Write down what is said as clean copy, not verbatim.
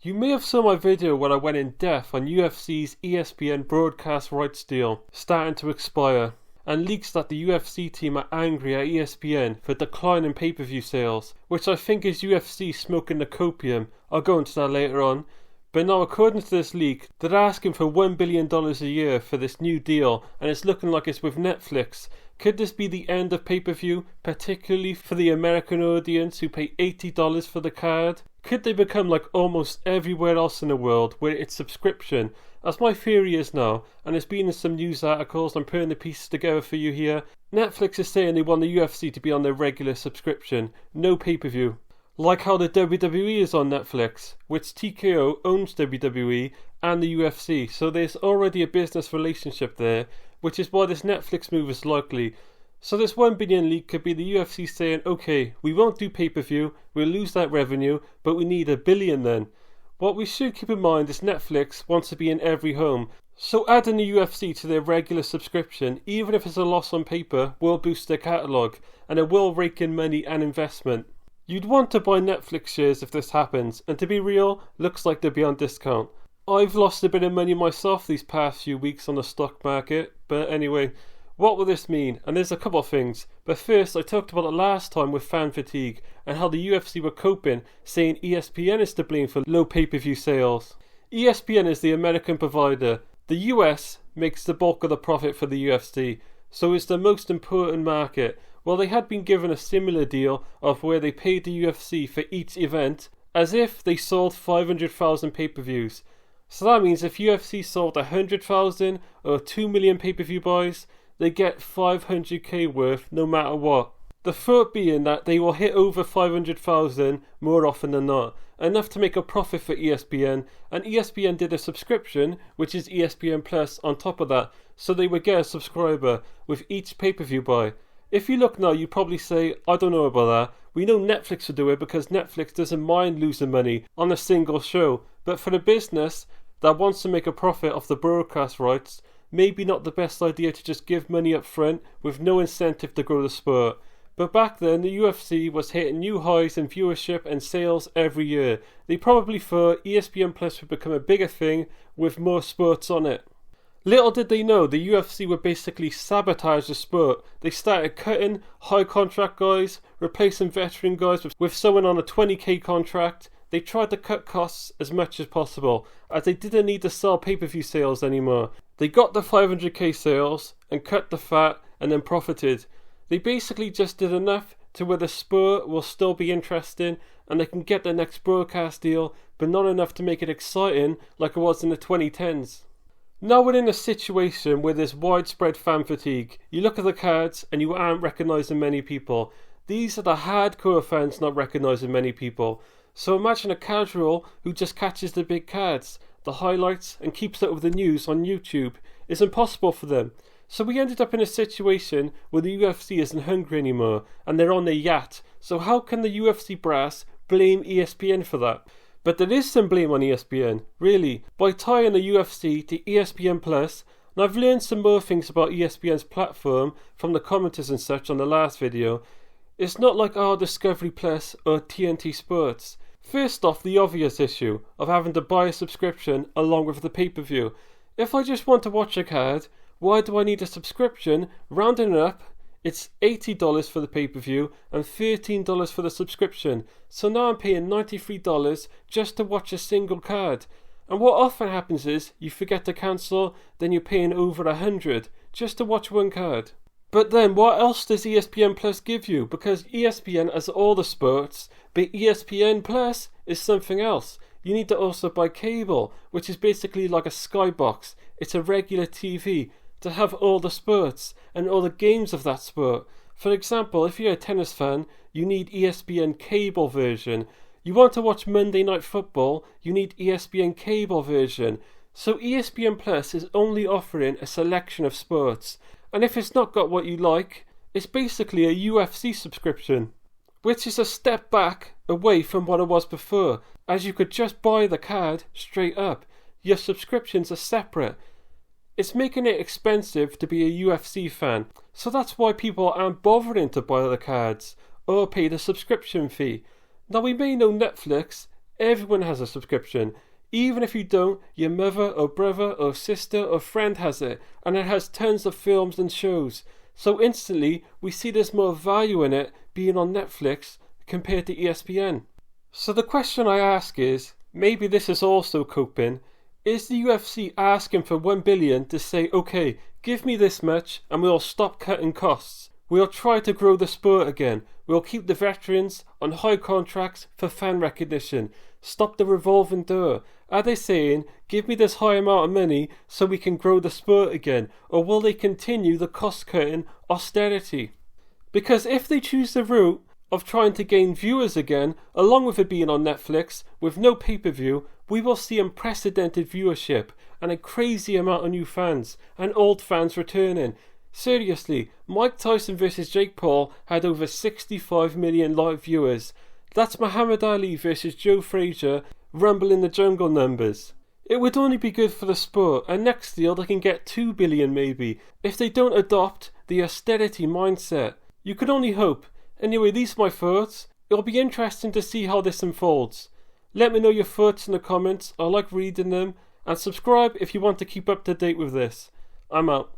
You may have saw my video where I went in depth on UFC's ESPN broadcast rights deal starting to expire, and leaks that the UFC team are angry at ESPN for declining pay-per-view sales, which I think is UFC smoking the copium. I'll go into that later on. But now, according to this leak, they're asking for $1 billion a year for this new deal, and it's looking like it's with Netflix. Could this be the end of pay-per-view, particularly for the American audience who pay $80 for the card? Could they become like almost everywhere else in the world where it's subscription? As my theory is now, and it's been in some news articles, I'm putting the pieces together for you here, Netflix is saying they want the UFC to be on their regular subscription, no pay-per-view. Like how the WWE is on Netflix, which TKO owns WWE and the UFC, so there's already a business relationship there, which is why this Netflix move is likely. So this 1 billion leak could be the UFC saying, okay, we won't do pay-per-view, we'll lose that revenue, but we need $1 billion then. What we should keep in mind is Netflix wants to be in every home, so adding the UFC to their regular subscription, even if it's a loss on paper, will boost their catalogue, and it will rake in money and investment. You'd want to buy Netflix shares if this happens, and to be real, looks like they'll be on discount. I've lost a bit of money myself these past few weeks on the stock market, but anyway, what will this mean? And there's a couple of things. But first, I talked about it last time with fan fatigue and how the UFC were coping, saying ESPN is to blame for low pay-per-view sales. ESPN is the American provider. The US makes the bulk of the profit for the UFC, so it's the most important market. Well, they had been given a similar deal of where they paid the UFC for each event as if they sold 500,000 pay-per-views. So that means if UFC sold 100,000 or 2 million pay-per-view buys, they get 500k worth no matter what. The thought being that they will hit over 500,000 more often than not, enough to make a profit for ESPN, and ESPN did a subscription, which is ESPN Plus on top of that, so they would get a subscriber with each pay-per-view buy. If you look now, you probably say, I don't know about that. We know Netflix will do it because Netflix doesn't mind losing money on a single show, but for the business that wants to make a profit off the broadcast rights, maybe not the best idea to just give money up front with no incentive to grow the sport. But back then, the UFC was hitting new highs in viewership and sales every year. They probably thought ESPN Plus would become a bigger thing with more sports on it. Little did they know the UFC would basically sabotage the sport. They started cutting high contract guys, replacing veteran guys with someone on a 20k contract. They tried to cut costs as much as possible, as they didn't need to sell pay-per-view sales anymore. They got the 500k sales and cut the fat and then profited. They basically just did enough to where the sport will still be interesting and they can get the next broadcast deal, but not enough to make it exciting like it was in the 2010s. Now we're in a situation where there's widespread fan fatigue. You look at the cards and you aren't recognising many people. These are the hardcore fans not recognising many people. So imagine a casual who just catches the big cards, the highlights, and keeps up with the news on YouTube. It's impossible for them. So we ended up in a situation where the UFC isn't hungry anymore, and they're on their yacht. So how can the UFC brass blame ESPN for that? But there is some blame on ESPN, really, by tying the UFC to ESPN Plus. And I've learned some more things about ESPN's platform from the commenters and such on the last video. It's not like our Discovery Plus or TNT Sports. First off, the obvious issue of having to buy a subscription along with the pay-per-view. If I just want to watch a card, why do I need a subscription? Rounding it up, it's $80 for the pay-per-view and $13 for the subscription. So now I'm paying $93 just to watch a single card. And what often happens is you forget to cancel, then you're paying over $100 just to watch one card. But then what else does ESPN Plus give you? Because ESPN has all the sports, but ESPN Plus is something else. You need to also buy cable, which is basically like a skybox. It's a regular TV to have all the sports and all the games of that sport. For example, if you're a tennis fan, you need ESPN cable version. You want to watch Monday Night Football, you need ESPN cable version. So ESPN Plus is only offering a selection of sports. And if it's not got what you like, it's basically a UFC subscription, which is a step back away from what it was before, as you could just buy the card straight up. Your subscriptions are separate. It's making it expensive to be a UFC fan, so that's why people aren't bothering to buy the cards or pay the subscription fee. Now we may know Netflix, Everyone has a subscription. Even if you don't, your mother or brother or sister or friend has it, and it has tons of films and shows. So instantly, we see there's more value in it being on Netflix compared to ESPN. So the question I ask is, maybe this is also coping, is the UFC asking for 1 billion to say, okay, give me this much and we'll stop cutting costs. We'll try to grow the sport again. We'll keep the veterans on high contracts for fan recognition. Stop the revolving door. Are they saying, give me this high amount of money so we can grow the sport again? Or will they continue the cost-cutting austerity? Because if they choose the route of trying to gain viewers again, along with it being on Netflix, with no pay-per-view, we will see unprecedented viewership and a crazy amount of new fans and old fans returning. Seriously, Mike Tyson vs Jake Paul had over 65 million live viewers. That's Muhammad Ali vs Joe Frazier Rumble in the Jungle numbers. It would only be good for the sport, and next year they can get 2 billion maybe, if they don't adopt the austerity mindset. You could only hope. Anyway, these are my thoughts. It'll be interesting to see how this unfolds. Let me know your thoughts in the comments. I like reading them. And subscribe if you want to keep up to date with this. I'm out.